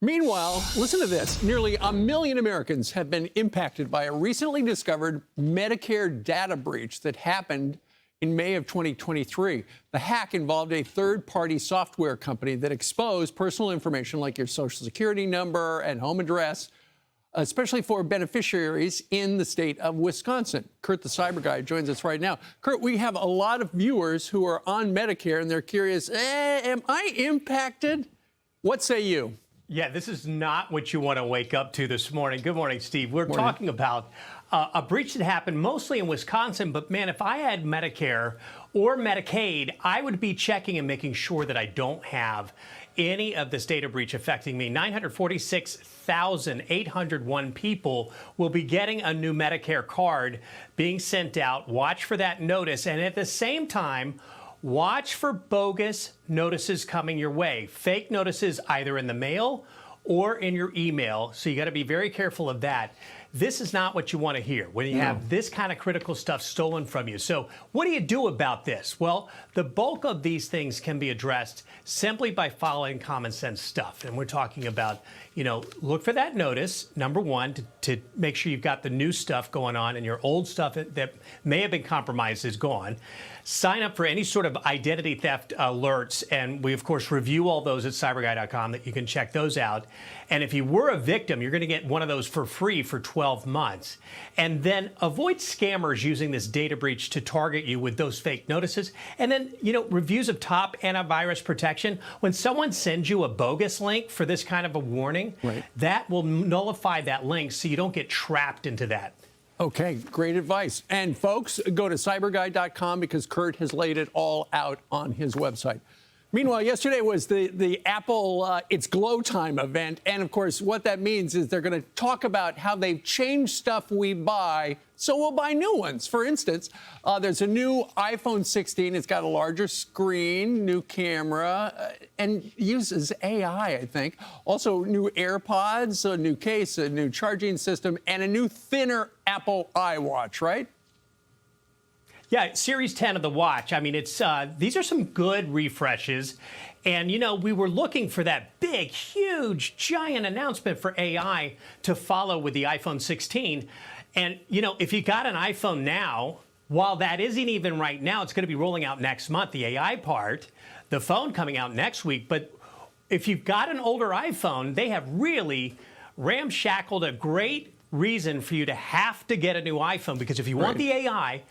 Meanwhile, listen to this. Nearly 1 million Americans have been impacted by a recently discovered Medicare data breach that happened in May of 2023. The hack involved a third-party software company that exposed personal information like your Social Security number and home address, especially for beneficiaries in the state of Wisconsin. Kurt, the CyberGuy, joins us right now. Kurt, we have a lot of viewers who are on Medicare, and they're curious, am I impacted? What say you? Yeah, this is not what you want to wake up to this morning. Good morning, Steve. We're talking about a breach that happened mostly in Wisconsin, but man, if I had Medicare or Medicaid, I would be checking and making sure that I don't have any of this data breach affecting me. 946,801 people will be getting a new Medicare card being sent out. Watch for that notice, and at the same time, watch for bogus notices coming your way. Fake notices either in the mail or in your email. So you got to be very careful of that. This is not what you want to hear when you have this kind of critical stuff stolen from you. So what do you do about this? Well, the bulk of these things can be addressed simply by following common sense stuff. And we're talking about, look for that notice, number one, to make sure you've got the new stuff going on and your old stuff that may have been compromised is gone. Sign up for any sort of identity theft alerts, and we, of course, review all those at cyberguy.com that you can check those out. And if you were a victim, you're going to get one of those for free for 12 months. And then avoid scammers using this data breach to target you with those fake notices. And then, reviews of top antivirus protection. When someone sends you a bogus link for this kind of a warning, that will nullify that link so you don't get trapped into that. Okay, great advice. And folks, go to cyberguy.com because Kurt has laid it all out on his website. Meanwhile, yesterday was the Apple It's Glow Time event. And of course, what that means is they're going to talk about how they've changed stuff we buy so we'll buy new ones. For instance, there's a new iPhone 16. It's got a larger screen, new camera, and uses AI, I think. Also, new AirPods, a new case, a new charging system, and a new thinner Apple iWatch, right? Yeah, Series 10 of the watch. I mean, these are some good refreshes. And, we were looking for that big, huge, giant announcement for AI to follow with the iPhone 16. And, if you got an iPhone now, while that isn't even right now, it's going to be rolling out next month, the AI part, the phone coming out next week. But if you've got an older iPhone, they have really ramshackled a great reason for you to have to get a new iPhone. Because if you want the AI,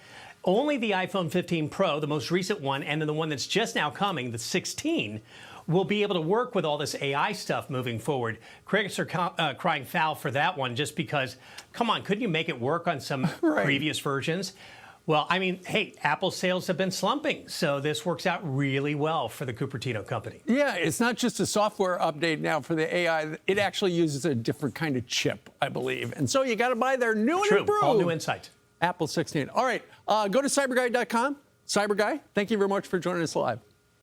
only the iPhone 15 Pro, the most recent one, and then the one that's just now coming, the 16, will be able to work with all this AI stuff moving forward. Critics are crying foul for that one just because, come on, couldn't you make it work on some previous versions? Well, I mean, hey, Apple sales have been slumping, so this works out really well for the Cupertino company. Yeah, it's not just a software update now for the AI. It actually uses a different kind of chip, I believe. And so you got to buy their new and improved. All new insight. Apple 16. All right, go to cyberguy.com. CyberGuy, thank you very much for joining us live.